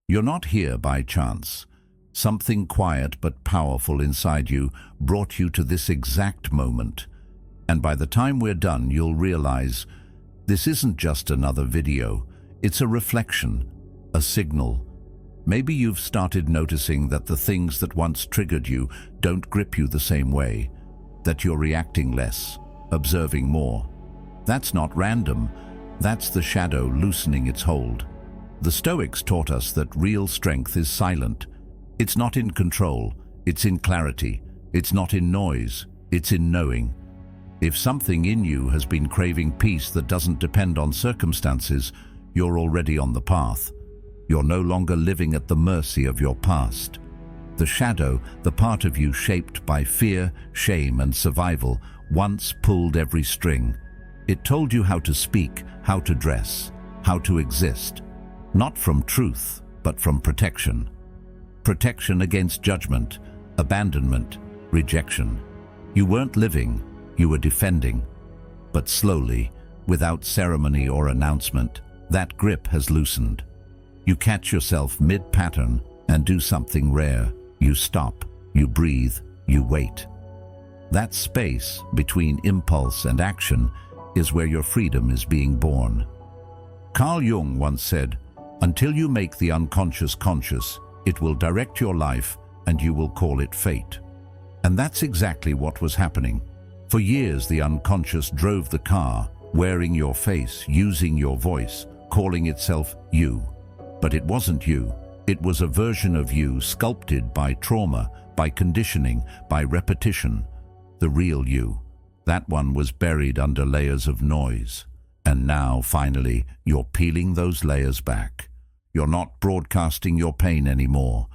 You're not here by chance. Something quiet but powerful inside you brought you to this exact moment. And by the time we're done, you'll realize this isn't just another video. It's a reflection, a signal. Maybe you've started noticing that the things that once triggered you don't grip you the same way, that you're reacting less, observing more. That's not random. That's the shadow loosening its hold. The Stoics taught us that real strength is silent. It's not in control, it's in clarity. It's not in noise, it's in knowing. If something in you has been craving peace that doesn't depend on circumstances, you're already on the path. You're no longer living at the mercy of your past. The shadow, the part of you shaped by fear, shame, and survival, once pulled every string. It told you how to speak, how to dress, how to exist. Not from truth, but from protection. Protection against judgment, abandonment, rejection. You weren't living, you were defending. But slowly, without ceremony or announcement, that grip has loosened. You catch yourself mid-pattern and do something rare. You stop, you breathe, you wait. That space between impulse and action is where your freedom is being born. Carl Jung once said, "Until you make the unconscious conscious, it will direct your life and you will call it fate." And that's exactly what was happening. For years, the unconscious drove the car, wearing your face, using your voice, calling itself you. But it wasn't you. It was a version of you sculpted by trauma, by conditioning, by repetition. The real you. That one was buried under layers of noise. And now, finally, you're peeling those layers back. You're not broadcasting your pain anymore.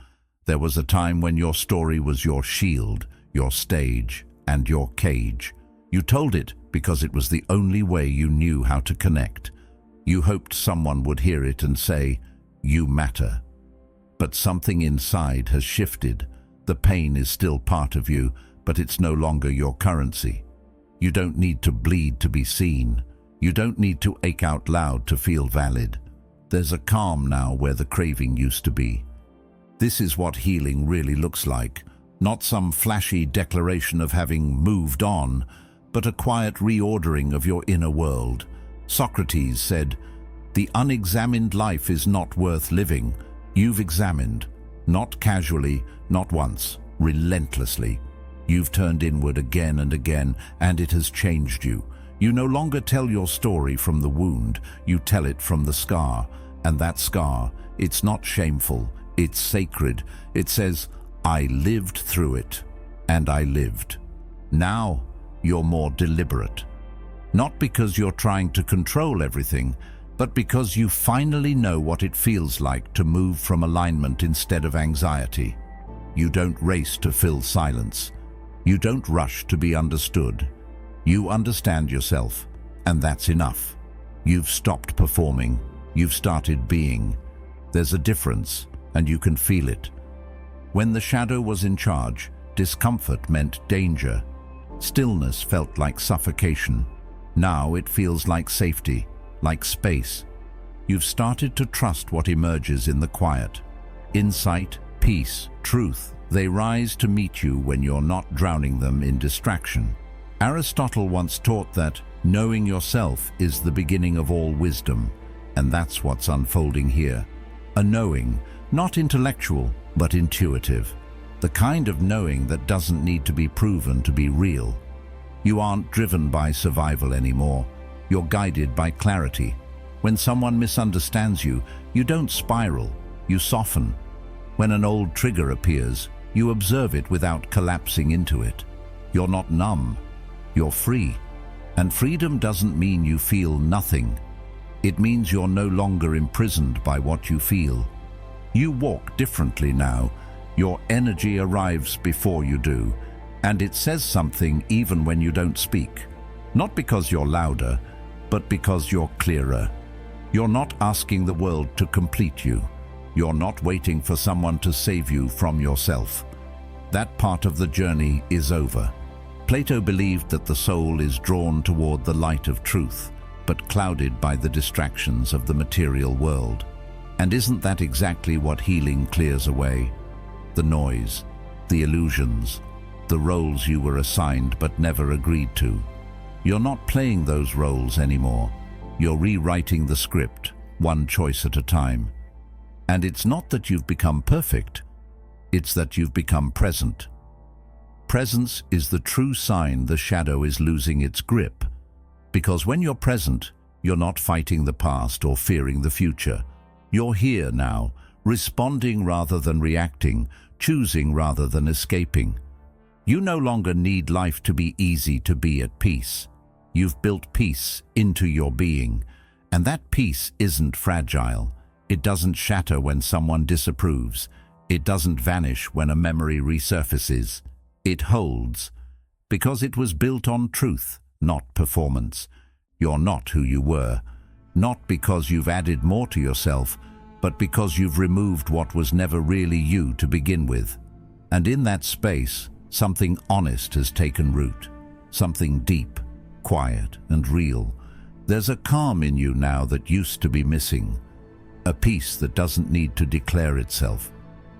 There was a time when your story was your shield, your stage, and your cage. You told it because it was the only way you knew how to connect. You hoped someone would hear it and say, "You matter." But something inside has shifted. The pain is still part of you, but it's no longer your currency. You don't need to bleed to be seen. You don't need to ache out loud to feel valid. There's a calm now where the craving used to be. This is what healing really looks like. Not some flashy declaration of having moved on, but a quiet reordering of your inner world. Socrates said, "The unexamined life is not worth living." You've examined, not casually, not once, relentlessly. You've turned inward again and again, and it has changed you. You no longer tell your story from the wound, you tell it from the scar. And that scar, it's not shameful, it's sacred. It says, "I lived through it, and I lived." Now, you're more deliberate. Not because you're trying to control everything, but because you finally know what it feels like to move from alignment instead of anxiety. You don't race to fill silence. You don't rush to be understood. You understand yourself, and that's enough. You've stopped performing. You've started being. There's a difference, and you can feel it. When the shadow was in charge, discomfort meant danger. Stillness felt like suffocation. Now it feels like safety, like space. You've started to trust what emerges in the quiet. Insight, peace, truth, they rise to meet you when you're not drowning them in distraction. Aristotle once taught that knowing yourself is the beginning of all wisdom, and that's what's unfolding here. A knowing, not intellectual, but intuitive. The kind of knowing that doesn't need to be proven to be real. You aren't driven by survival anymore. You're guided by clarity. When someone misunderstands you, you don't spiral, you soften. When an old trigger appears, you observe it without collapsing into it. You're not numb, you're free. And freedom doesn't mean you feel nothing. It means you're no longer imprisoned by what you feel. You walk differently now. Your energy arrives before you do, and it says something even when you don't speak. Not because you're louder, but because you're clearer. You're not asking the world to complete you. You're not waiting for someone to save you from yourself. That part of the journey is over. Plato believed that the soul is drawn toward the light of truth, but clouded by the distractions of the material world. And isn't that exactly what healing clears away? The noise, the illusions, the roles you were assigned but never agreed to. You're not playing those roles anymore. You're rewriting the script, one choice at a time. And it's not that you've become perfect, it's that you've become present. Presence is the true sign the shadow is losing its grip. Because when you're present, you're not fighting the past or fearing the future. You're here now, responding rather than reacting, choosing rather than escaping. You no longer need life to be easy to be at peace. You've built peace into your being, and that peace isn't fragile. It doesn't shatter when someone disapproves. It doesn't vanish when a memory resurfaces. It holds, because it was built on truth, not performance. You're not who you were, not because you've added more to yourself, but because you've removed what was never really you to begin with. And in that space, something honest has taken root, something deep, quiet and real. There's a calm in you now that used to be missing, a peace that doesn't need to declare itself.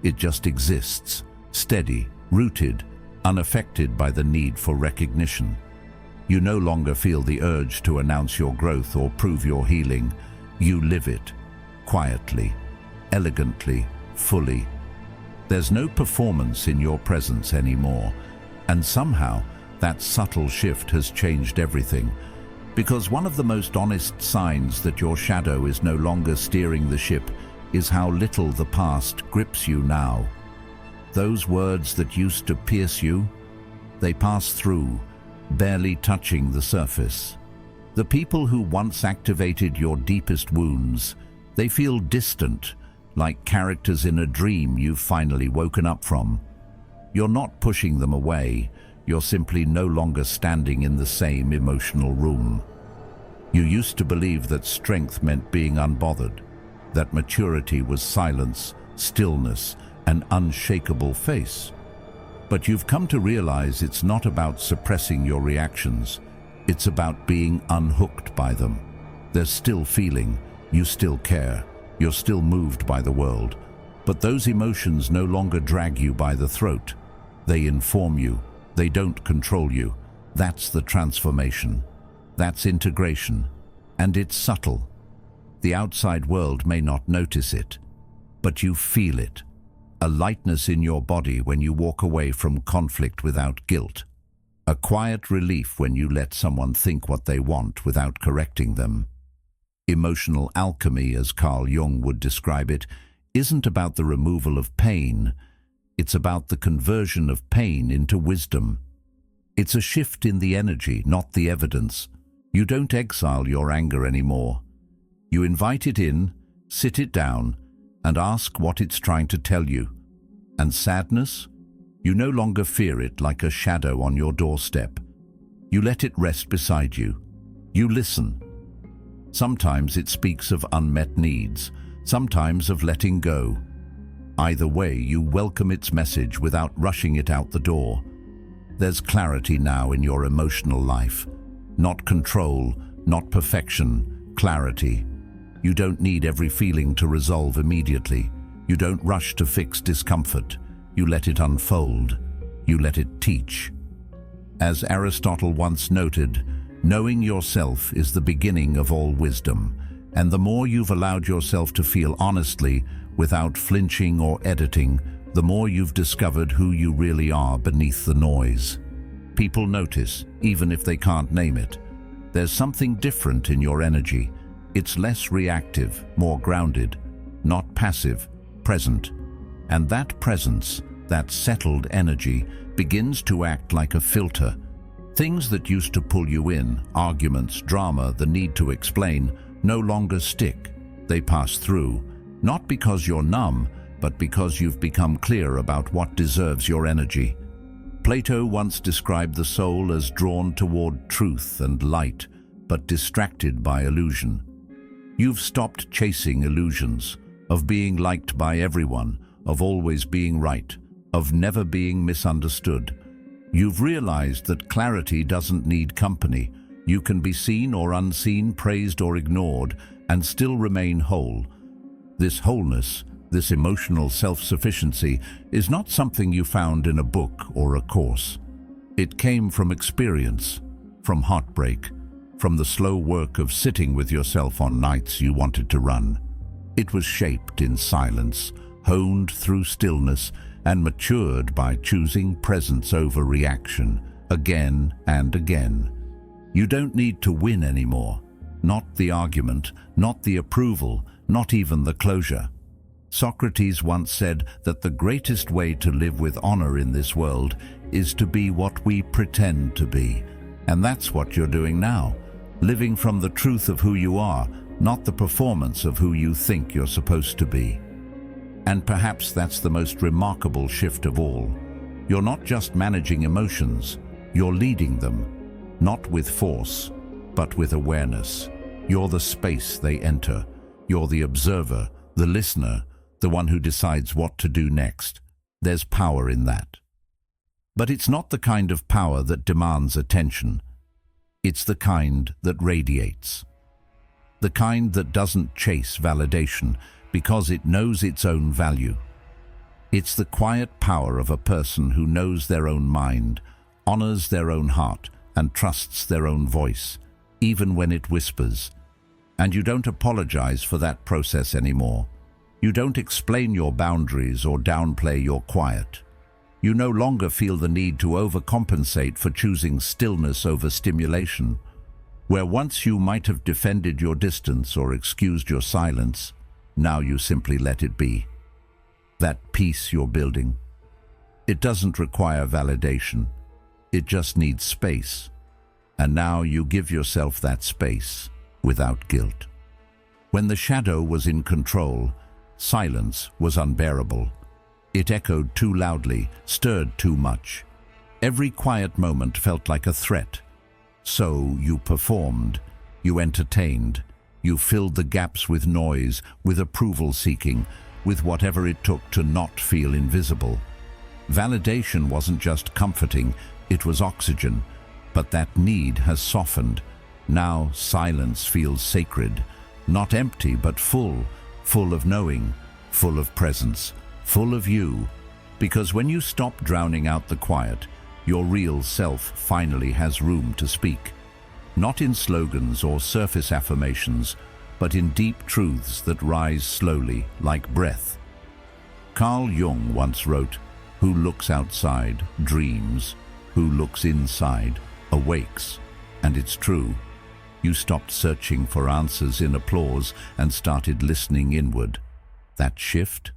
It just exists, steady, rooted, unaffected by the need for recognition. You no longer feel the urge to announce your growth or prove your healing. You live it, quietly, elegantly, fully. There's no performance in your presence anymore, and somehow that subtle shift has changed everything. Because one of the most honest signs that your shadow is no longer steering the ship is how little the past grips you now. Those words that used to pierce you, they pass through, barely touching the surface. The people who once activated your deepest wounds, they feel distant, like characters in a dream you've finally woken up from. You're not pushing them away, you're simply no longer standing in the same emotional room. You used to believe that strength meant being unbothered, that maturity was silence, stillness, an unshakable face. But you've come to realize it's not about suppressing your reactions, it's about being unhooked by them. There's still feeling, you still care, you're still moved by the world, but those emotions no longer drag you by the throat. They inform you, they don't control you. That's the transformation. That's integration. And it's subtle. The outside world may not notice it, but you feel it. A lightness in your body when you walk away from conflict without guilt. A quiet relief when you let someone think what they want without correcting them. Emotional alchemy, as Jung would describe it, isn't about the removal of pain. It's about the conversion of pain into wisdom. It's a shift in the energy, not the evidence. You don't exile your anger anymore. You invite it in, sit it down, and ask what it's trying to tell you. And sadness? You no longer fear it like a shadow on your doorstep. You let it rest beside you. You listen. Sometimes it speaks of unmet needs, sometimes of letting go. Either way, you welcome its message without rushing it out the door. There's clarity now in your emotional life. Not control, not perfection, clarity. You don't need every feeling to resolve immediately. You don't rush to fix discomfort. You let it unfold. You let it teach. As Aristotle once noted, knowing yourself is the beginning of all wisdom, and the more you've allowed yourself to feel honestly, without flinching or editing, the more you've discovered who you really are beneath the noise. People notice, even if they can't name it. There's something different in your energy. It's less reactive, more grounded, not passive, present. And that presence, that settled energy, begins to act like a filter. Things that used to pull you in, arguments, drama, the need to explain, no longer stick. They pass through, not because you're numb, but because you've become clear about what deserves your energy. Plato once described the soul as drawn toward truth and light, but distracted by illusion. You've stopped chasing illusions, of being liked by everyone, of always being right, of never being misunderstood. You've realized that clarity doesn't need company. You can be seen or unseen, praised or ignored, and still remain whole. This wholeness, this emotional self-sufficiency, is not something you found in a book or a course. It came from experience, from heartbreak, from the slow work of sitting with yourself on nights you wanted to run. It was shaped in silence, honed through stillness, and matured by choosing presence over reaction, again and again. You don't need to win anymore. Not the argument, not the approval, not even the closure. Socrates once said that the greatest way to live with honor in this world is to be what we pretend to be. And that's what you're doing now, living from the truth of who you are, not the performance of who you think you're supposed to be. And perhaps that's the most remarkable shift of all. You're not just managing emotions, you're leading them, not with force, but with awareness. You're the space they enter. You're the observer, the listener, the one who decides what to do next. There's power in that. But it's not the kind of power that demands attention. It's the kind that radiates. The kind that doesn't chase validation because it knows its own value. It's the quiet power of a person who knows their own mind, honors their own heart, and trusts their own voice, even when it whispers. And you don't apologize for that process anymore. You don't explain your boundaries or downplay your quiet. You no longer feel the need to overcompensate for choosing stillness over stimulation. Where once you might have defended your distance or excused your silence, now you simply let it be. That peace you're building, it doesn't require validation. It just needs space. And now you give yourself that space without guilt. When the shadow was in control, silence was unbearable. It echoed too loudly, stirred too much. Every quiet moment felt like a threat. So you performed, you entertained, you filled the gaps with noise, with approval-seeking, with whatever it took to not feel invisible. Validation wasn't just comforting, it was oxygen. But that need has softened. Now silence feels sacred, not empty but full, full of knowing, full of presence, full of you. Because when you stop drowning out the quiet, your real self finally has room to speak. Not in slogans or surface affirmations, but in deep truths that rise slowly like breath. Carl Jung once wrote, "Who looks outside dreams, who looks inside awakes." And it's true. You stopped searching for answers in applause and started listening inward. That shift,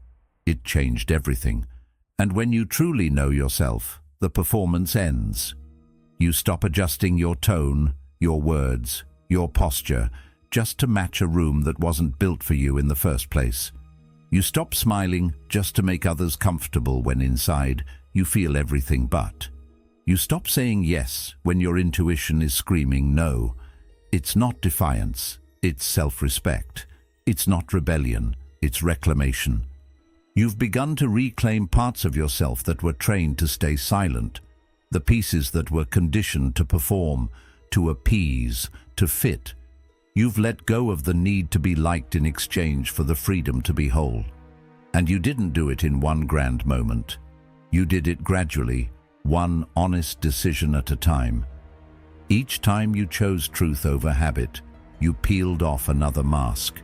it changed everything. And when you truly know yourself, the performance ends. You stop adjusting your tone, your words, your posture, just to match a room that wasn't built for you in the first place. You stop smiling just to make others comfortable when inside you feel everything but. You stop saying yes when your intuition is screaming no. It's not defiance, it's self-respect. It's not rebellion, it's reclamation. You've begun to reclaim parts of yourself that were trained to stay silent, the pieces that were conditioned to perform, to appease, to fit. You've let go of the need to be liked in exchange for the freedom to be whole. And you didn't do it in one grand moment. You did it gradually, one honest decision at a time. Each time you chose truth over habit, you peeled off another mask.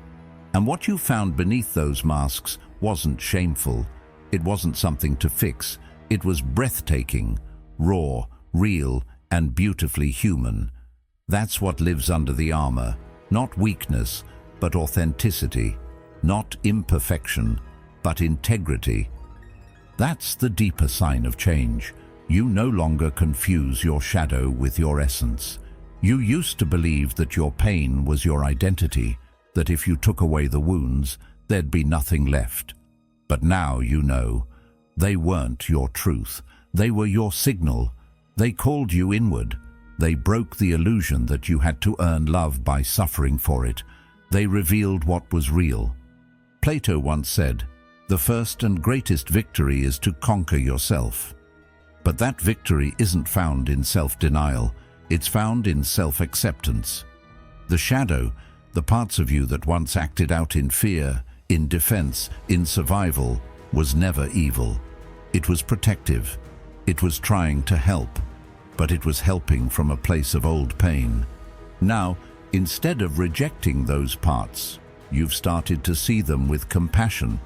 And what you found beneath those masks wasn't shameful. It wasn't something to fix. It was breathtaking, raw, real, and beautifully human. That's what lives under the armor. Not weakness, but authenticity. Not imperfection, but integrity. That's the deeper sign of change. You no longer confuse your shadow with your essence. You used to believe that your pain was your identity, that if you took away the wounds, there'd be nothing left. But now you know, they weren't your truth. They were your signal. They called you inward. They broke the illusion that you had to earn love by suffering for it. They revealed what was real. Plato once said, "The first and greatest victory is to conquer yourself." But that victory isn't found in self-denial. It's found in self-acceptance. The shadow, the parts of you that once acted out in fear, in defense, in survival, was never evil. It was protective. It was trying to help, but it was helping from a place of old pain. Now, instead of rejecting those parts, you've started to see them with compassion.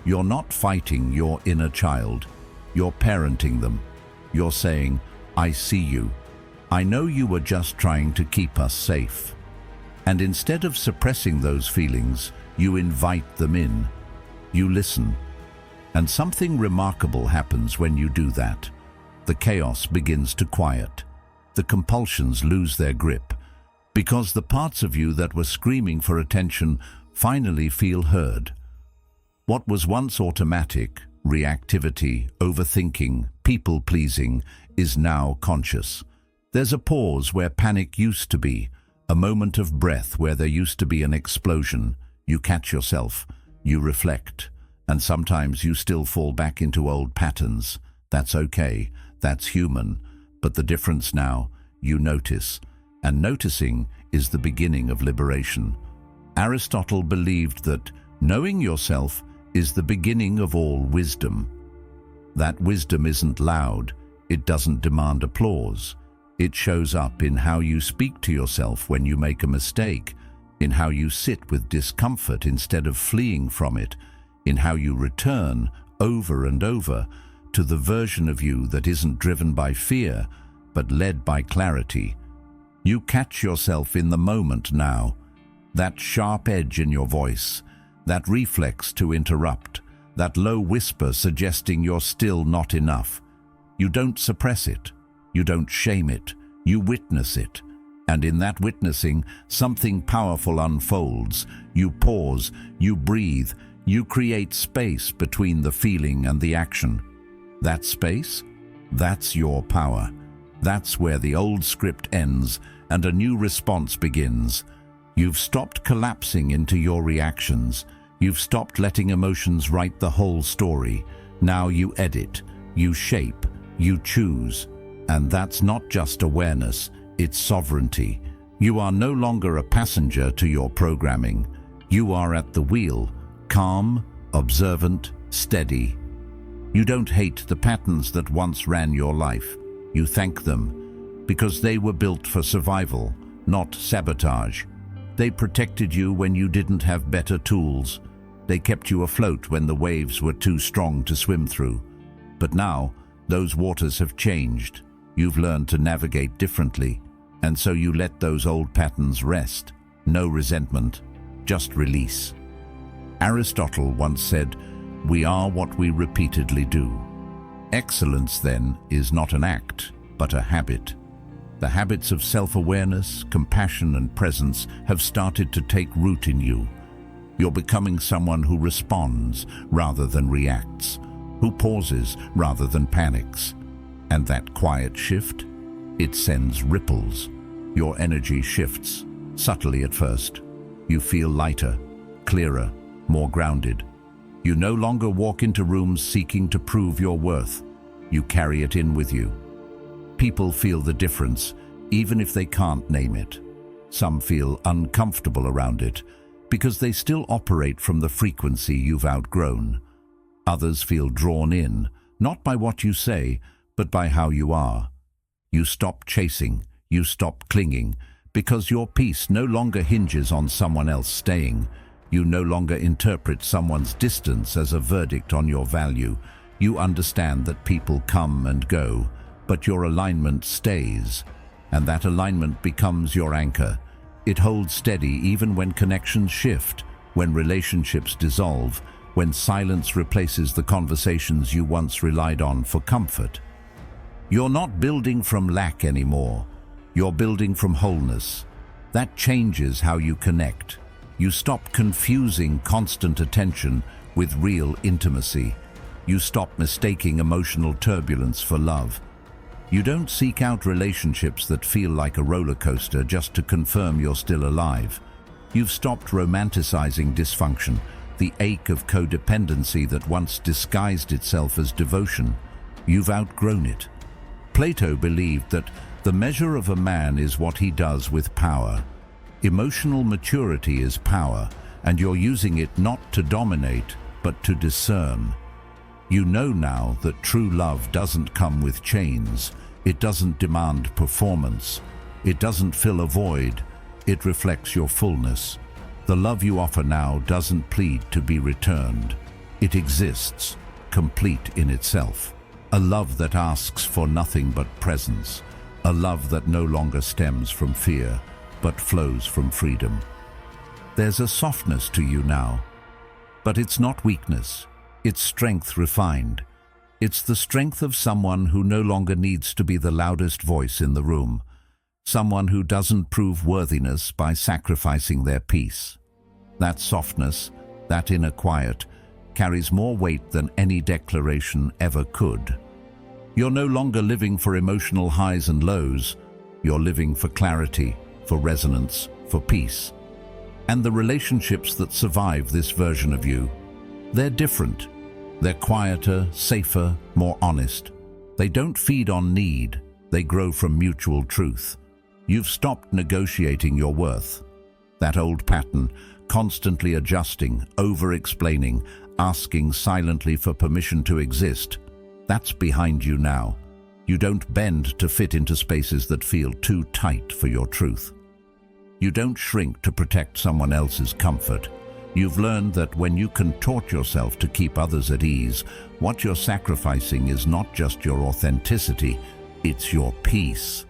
You're not fighting your inner child. You're parenting them. You're saying, I see you. I know you were just trying to keep us safe. And instead of suppressing those feelings, you invite them in. You listen. And something remarkable happens when you do that. The chaos begins to quiet. The compulsions lose their grip, because the parts of you that were screaming for attention finally feel heard. What was once automatic, reactivity, overthinking, people-pleasing, is now conscious. There's a pause where panic used to be, a moment of breath where there used to be an explosion. You catch yourself, you reflect, and sometimes you still fall back into old patterns. That's okay, that's human, but the difference now, you notice, and noticing is the beginning of liberation. Aristotle believed that knowing yourself is the beginning of all wisdom. That wisdom isn't loud, it doesn't demand applause. It shows up in how you speak to yourself when you make a mistake, in how you sit with discomfort instead of fleeing from it, in how you return over and over to the version of you that isn't driven by fear, but led by clarity. You catch yourself in the moment now, that sharp edge in your voice, that reflex to interrupt, that low whisper suggesting you're still not enough. You don't suppress it, you don't shame it, you witness it. And in that witnessing, something powerful unfolds. You pause, you breathe, you create space between the feeling and the action. That space? That's your power. That's where the old script ends and a new response begins. You've stopped collapsing into your reactions. You've stopped letting emotions write the whole story. Now you edit, you shape, you choose. And that's not just awareness, it's sovereignty. You are no longer a passenger to your programming. You are at the wheel, calm, observant, steady. You don't hate the patterns that once ran your life. You thank them, because they were built for survival, not sabotage. They protected you when you didn't have better tools. They kept you afloat when the waves were too strong to swim through. But now, those waters have changed. You've learned to navigate differently, and so you let those old patterns rest. No resentment, just release. Aristotle once said, "We are what we repeatedly do." Excellence, then, is not an act, but a habit. The habits of self-awareness, compassion, and presence have started to take root in you. You're becoming someone who responds rather than reacts, who pauses rather than panics. And that quiet shift, it sends ripples. Your energy shifts, subtly at first. You feel lighter, clearer, more grounded. You no longer walk into rooms seeking to prove your worth. You carry it in with you. People feel the difference, even if they can't name it. Some feel uncomfortable around it, because they still operate from the frequency you've outgrown. Others feel drawn in, not by what you say, but by how you are. You stop chasing, you stop clinging, because your peace no longer hinges on someone else staying. You no longer interpret someone's distance as a verdict on your value. You understand that people come and go, but your alignment stays, and that alignment becomes your anchor. It holds steady even when connections shift, when relationships dissolve, when silence replaces the conversations you once relied on for comfort. You're not building from lack anymore. You're building from wholeness. That changes how you connect. You stop confusing constant attention with real intimacy. You stop mistaking emotional turbulence for love. You don't seek out relationships that feel like a roller coaster just to confirm you're still alive. You've stopped romanticizing dysfunction, the ache of codependency that once disguised itself as devotion. You've outgrown it. Plato believed that the measure of a man is what he does with power. Emotional maturity is power, and you're using it not to dominate, but to discern. You know now that true love doesn't come with chains. It doesn't demand performance. It doesn't fill a void. It reflects your fullness. The love you offer now doesn't plead to be returned. It exists, complete in itself. A love that asks for nothing but presence. A love that no longer stems from fear, but flows from freedom. There's a softness to you now, but it's not weakness. It's strength refined. It's the strength of someone who no longer needs to be the loudest voice in the room. Someone who doesn't prove worthiness by sacrificing their peace. That softness, that inner quiet, carries more weight than any declaration ever could. You're no longer living for emotional highs and lows. You're living for clarity, for resonance, for peace. And the relationships that survive this version of you, they're different. They're quieter, safer, more honest. They don't feed on need. They grow from mutual truth. You've stopped negotiating your worth. That old pattern, constantly adjusting, over-explaining, asking silently for permission to exist, that's behind you now. You don't bend to fit into spaces that feel too tight for your truth. You don't shrink to protect someone else's comfort. You've learned that when you contort yourself to keep others at ease, what you're sacrificing is not just your authenticity, it's your peace.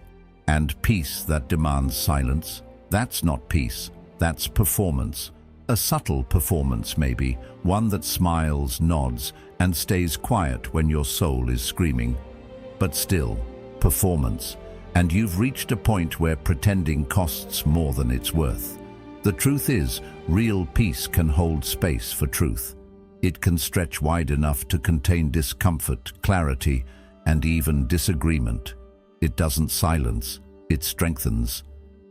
And peace that demands silence, that's not peace, that's performance. A subtle performance maybe, one that smiles, nods, and stays quiet when your soul is screaming. But still, performance. And you've reached a point where pretending costs more than it's worth. The truth is, real peace can hold space for truth. It can stretch wide enough to contain discomfort, clarity, and even disagreement. It doesn't silence, it strengthens.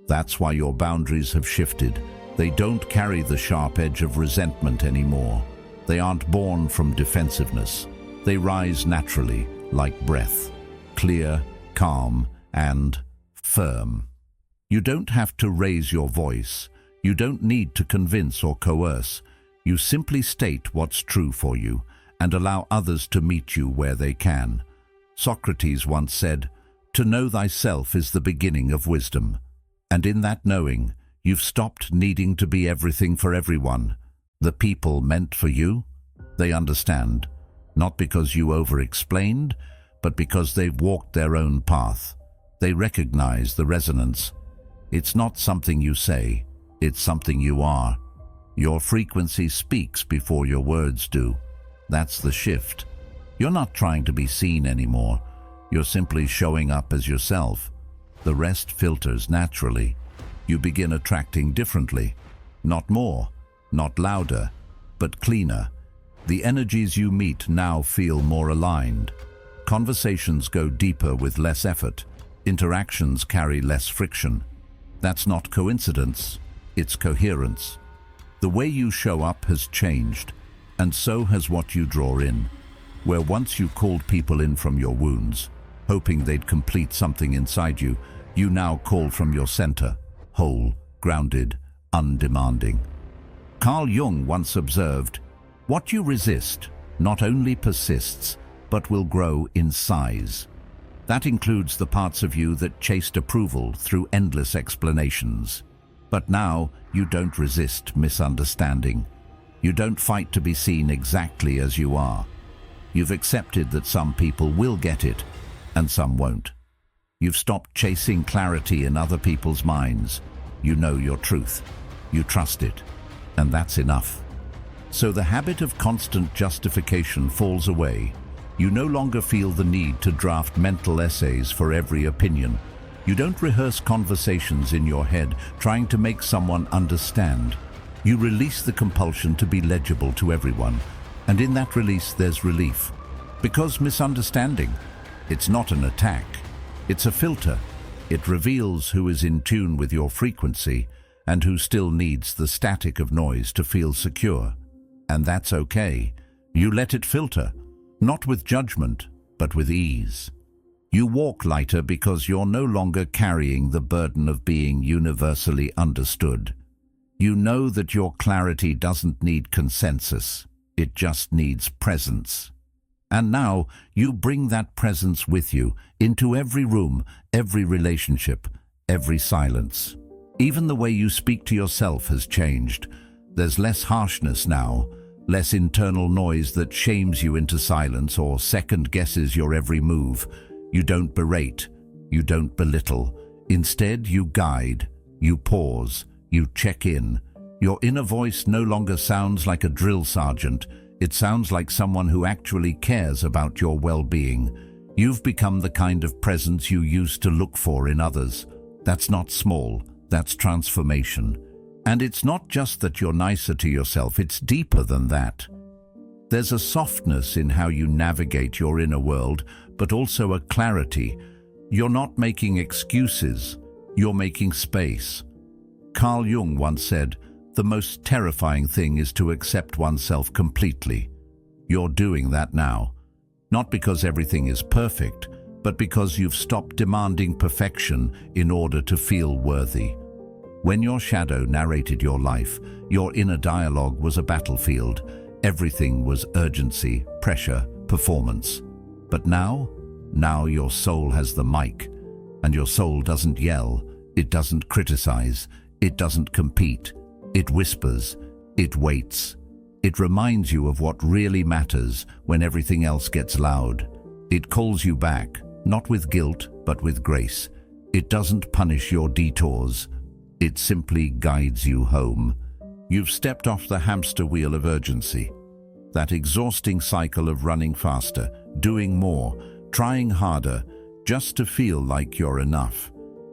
That's why your boundaries have shifted. They don't carry the sharp edge of resentment anymore. They aren't born from defensiveness. They rise naturally, like breath, clear, calm, and firm. You don't have to raise your voice. You don't need to convince or coerce. You simply state what's true for you and allow others to meet you where they can. Socrates once said, "To know thyself is the beginning of wisdom." And in that knowing, you've stopped needing to be everything for everyone. The people meant for you, they understand, not because you over-explained, but because they've walked their own path. They recognize the resonance. It's not something you say, it's something you are. Your frequency speaks before your words do. That's the shift. You're not trying to be seen anymore. You're simply showing up as yourself. The rest filters naturally. You begin attracting differently. Not more, not louder, but cleaner. The energies you meet now feel more aligned. Conversations go deeper with less effort. Interactions carry less friction. That's not coincidence, it's coherence. The way you show up has changed, and so has what you draw in. Where once you called people in from your wounds, hoping they'd complete something inside you, you now call from your center, whole, grounded, undemanding. Carl Jung once observed, "What you resist not only persists, but will grow in size." That includes the parts of you that chased approval through endless explanations. But now you don't resist misunderstanding. You don't fight to be seen exactly as you are. You've accepted that some people will get it and some won't. You've stopped chasing clarity in other people's minds. You know your truth. You trust it. And that's enough. So the habit of constant justification falls away. You no longer feel the need to draft mental essays for every opinion. You don't rehearse conversations in your head trying to make someone understand. You release the compulsion to be legible to everyone, and in that release there's relief. Because misunderstanding, it's not an attack, it's a filter. It reveals who is in tune with your frequency and who still needs the static of noise to feel secure. And that's okay. You let it filter. Not with judgment, but with ease. You walk lighter because you're no longer carrying the burden of being universally understood. You know that your clarity doesn't need consensus. It just needs presence. And now you bring that presence with you into every room, every relationship, every silence. Even the way you speak to yourself has changed. There's less harshness now, less internal noise that shames you into silence or second guesses your every move. You don't berate, you don't belittle. Instead, you guide, you pause, you check in. Your inner voice no longer sounds like a drill sergeant. It sounds like someone who actually cares about your well-being. You've become the kind of presence you used to look for in others. That's not small, that's transformation. And it's not just that you're nicer to yourself, it's deeper than that. There's a softness in how you navigate your inner world, but also a clarity. You're not making excuses, you're making space. Carl Jung once said, "The most terrifying thing is to accept oneself completely." You're doing that now. Not because everything is perfect, but because you've stopped demanding perfection in order to feel worthy. When your shadow narrated your life, your inner dialogue was a battlefield. Everything was urgency, pressure, performance. But now your soul has the mic, and your soul doesn't yell, it doesn't criticize, it doesn't compete. It whispers, it waits. It reminds you of what really matters when everything else gets loud. It calls you back, not with guilt, but with grace. It doesn't punish your detours. It simply guides you home. You've stepped off the hamster wheel of urgency. That exhausting cycle of running faster, doing more, trying harder, just to feel like you're enough.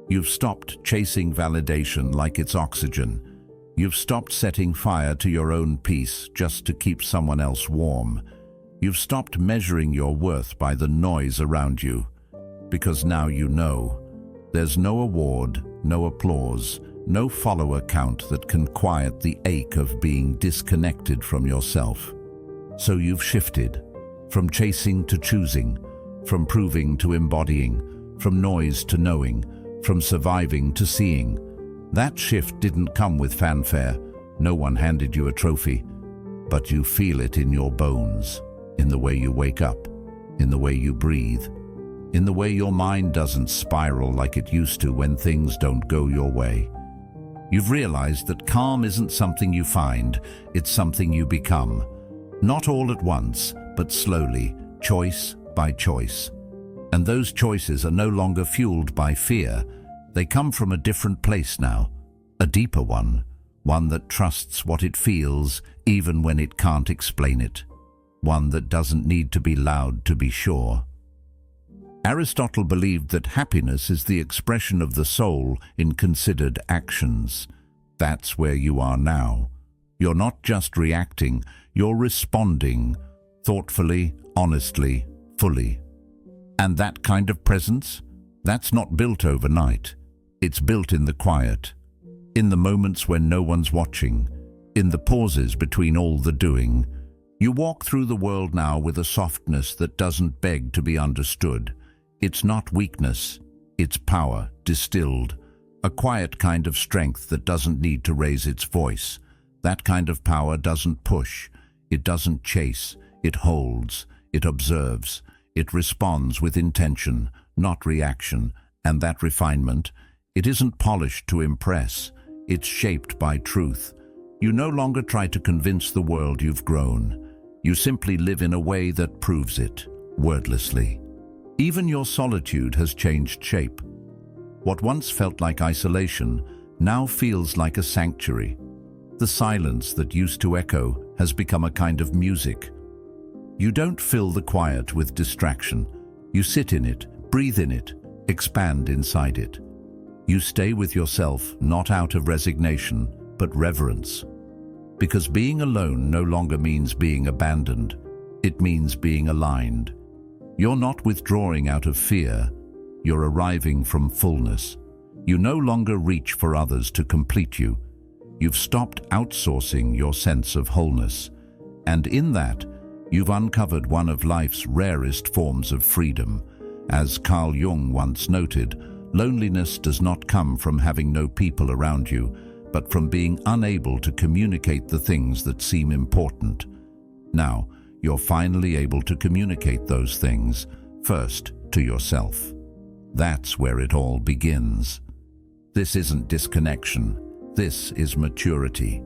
You've stopped chasing validation like it's oxygen. You've stopped setting fire to your own peace just to keep someone else warm. You've stopped measuring your worth by the noise around you. Because now you know. There's no award, no applause, no follower count that can quiet the ache of being disconnected from yourself. So you've shifted, from chasing to choosing, from proving to embodying, from noise to knowing, from surviving to seeing. That shift didn't come with fanfare. No one handed you a trophy. But you feel it in your bones, in the way you wake up, in the way you breathe, in the way your mind doesn't spiral like it used to when things don't go your way. You've realized that calm isn't something you find, it's something you become. Not all at once, but slowly, choice by choice. And those choices are no longer fueled by fear. They come from a different place now, a deeper one that trusts what it feels even when it can't explain it, one that doesn't need to be loud to be sure. Aristotle believed that happiness is the expression of the soul in considered actions. That's where you are now. You're not just reacting, you're responding, thoughtfully, honestly, fully. And that kind of presence, that's not built overnight. It's built in the quiet, in the moments when no one's watching, in the pauses between all the doing. You walk through the world now with a softness that doesn't beg to be understood. It's not weakness, it's power distilled, a quiet kind of strength that doesn't need to raise its voice. That kind of power doesn't push, it doesn't chase, it holds, it observes, it responds with intention, not reaction, and that refinement, it isn't polished to impress, it's shaped by truth. You no longer try to convince the world you've grown. You simply live in a way that proves it, wordlessly. Even your solitude has changed shape. What once felt like isolation now feels like a sanctuary. The silence that used to echo has become a kind of music. You don't fill the quiet with distraction. You sit in it, breathe in it, expand inside it. You stay with yourself, not out of resignation, but reverence. Because being alone no longer means being abandoned. It means being aligned. You're not withdrawing out of fear. You're arriving from fullness. You no longer reach for others to complete you. You've stopped outsourcing your sense of wholeness. And in that, you've uncovered one of life's rarest forms of freedom. As Carl Jung once noted, loneliness does not come from having no people around you, but from being unable to communicate the things that seem important. Now, you're finally able to communicate those things, first to yourself. That's where it all begins. This isn't disconnection. This is maturity.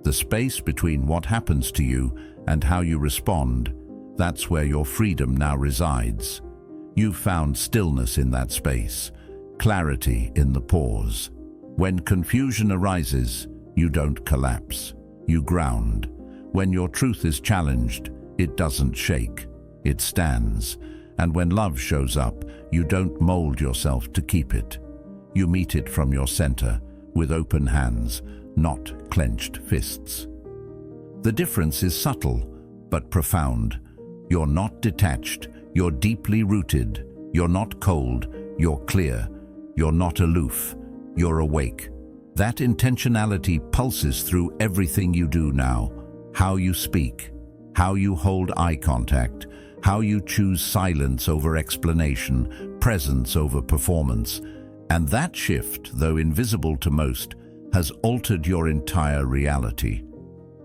The space between what happens to you and how you respond, that's where your freedom now resides. You've found stillness in that space, clarity in the pause. When confusion arises, you don't collapse. You ground. When your truth is challenged, it doesn't shake. It stands. And when love shows up, you don't mold yourself to keep it. You meet it from your center, with open hands, not clenched fists. The difference is subtle, but profound. You're not detached, you're deeply rooted. You're not cold, you're clear. You're not aloof, you're awake. That intentionality pulses through everything you do now. How you speak, how you hold eye contact, how you choose silence over explanation, presence over performance. And that shift, though invisible to most, has altered your entire reality.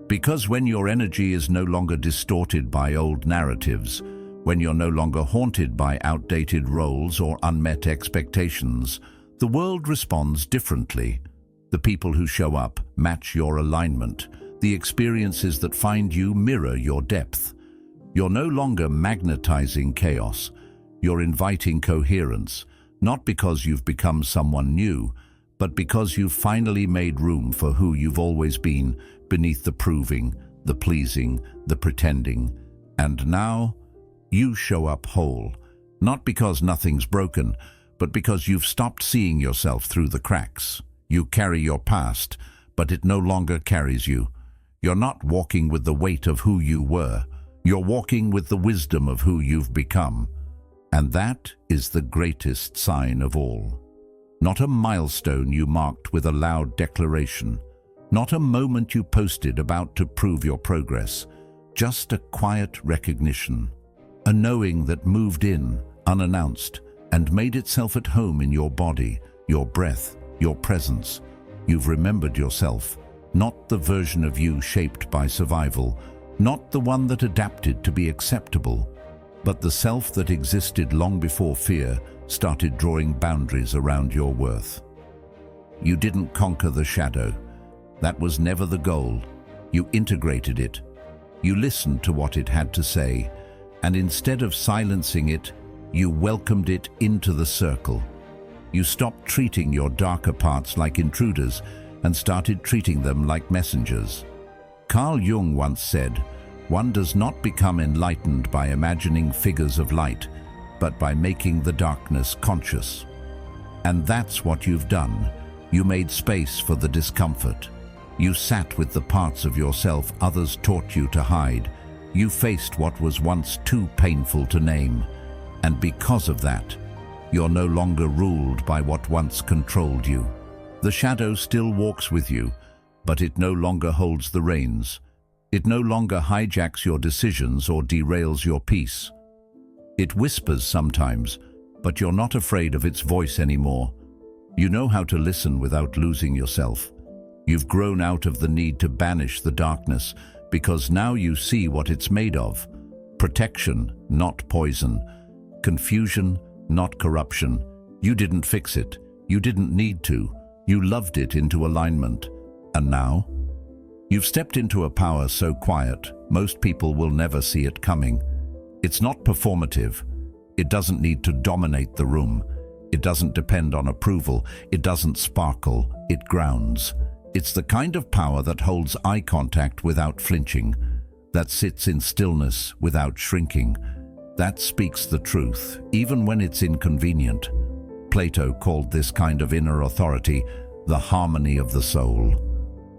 Because when your energy is no longer distorted by old narratives, when you're no longer haunted by outdated roles or unmet expectations, the world responds differently. The people who show up match your alignment. The experiences that find you mirror your depth. You're no longer magnetizing chaos. You're inviting coherence, not because you've become someone new, but because you've finally made room for who you've always been, beneath the proving, the pleasing, the pretending. And now, you show up whole, not because nothing's broken, but because you've stopped seeing yourself through the cracks. You carry your past, but it no longer carries you. You're not walking with the weight of who you were. You're walking with the wisdom of who you've become. And that is the greatest sign of all. Not a milestone you marked with a loud declaration. Not a moment you posted about to prove your progress. Just a quiet recognition. A knowing that moved in, unannounced, and made itself at home in your body, your breath, your presence. You've remembered yourself, not the version of you shaped by survival, not the one that adapted to be acceptable, but the self that existed long before fear started drawing boundaries around your worth. You didn't conquer the shadow. That was never the goal. You integrated it. You listened to what it had to say, and instead of silencing it, you welcomed it into the circle. You stopped treating your darker parts like intruders and started treating them like messengers. Carl Jung once said, "One does not become enlightened by imagining figures of light, but by making the darkness conscious." And that's what you've done. You made space for the discomfort. You sat with the parts of yourself others taught you to hide. You faced what was once too painful to name. And because of that, you're no longer ruled by what once controlled you. The shadow still walks with you, but it no longer holds the reins. It no longer hijacks your decisions or derails your peace. It whispers sometimes, but you're not afraid of its voice anymore. You know how to listen without losing yourself. You've grown out of the need to banish the darkness, because now you see what it's made of. Protection, not poison. Confusion, not corruption. You didn't fix it. You didn't need to. You loved it into alignment. And now? You've stepped into a power so quiet, most people will never see it coming. It's not performative. It doesn't need to dominate the room. It doesn't depend on approval. It doesn't sparkle. It grounds. It's the kind of power that holds eye contact without flinching, that sits in stillness without shrinking, that speaks the truth, even when it's inconvenient. Plato called this kind of inner authority the harmony of the soul.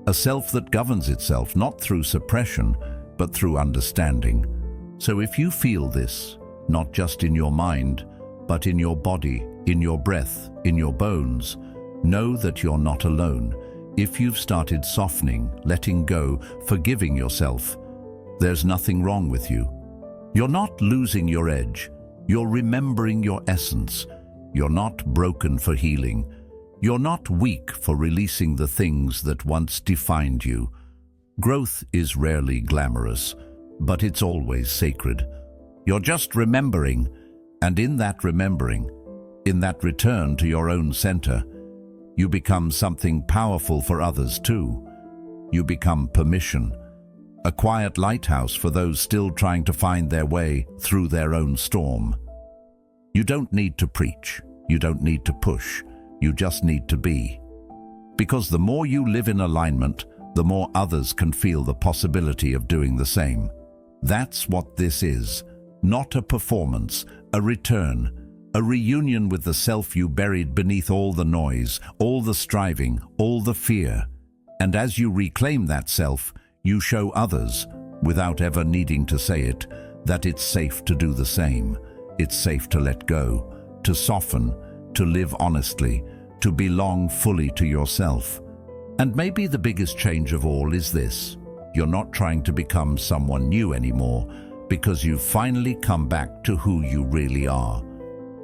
A self that governs itself not through suppression, but through understanding. So if you feel this, not just in your mind, but in your body, in your breath, in your bones, know that you're not alone. If you've started softening, letting go, forgiving yourself, there's nothing wrong with you. You're not losing your edge. You're remembering your essence. You're not broken for healing. You're not weak for releasing the things that once defined you. Growth is rarely glamorous, but it's always sacred. You're just remembering, and in that remembering, in that return to your own center, you become something powerful for others too. You become permission, a quiet lighthouse for those still trying to find their way through their own storm. You don't need to preach, you don't need to push, you just need to be. Because the more you live in alignment, the more others can feel the possibility of doing the same. That's what this is, not a performance, a return, a reunion with the self you buried beneath all the noise, all the striving, all the fear. And as you reclaim that self, you show others, without ever needing to say it, that it's safe to do the same. It's safe to let go, to soften, to live honestly, to belong fully to yourself. And maybe the biggest change of all is this: you're not trying to become someone new anymore, because you've finally come back to who you really are.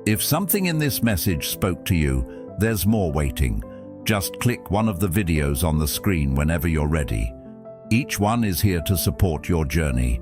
If something in this message spoke to you, there's more waiting. Just click one of the videos on the screen whenever you're ready. Each one is here to support your journey.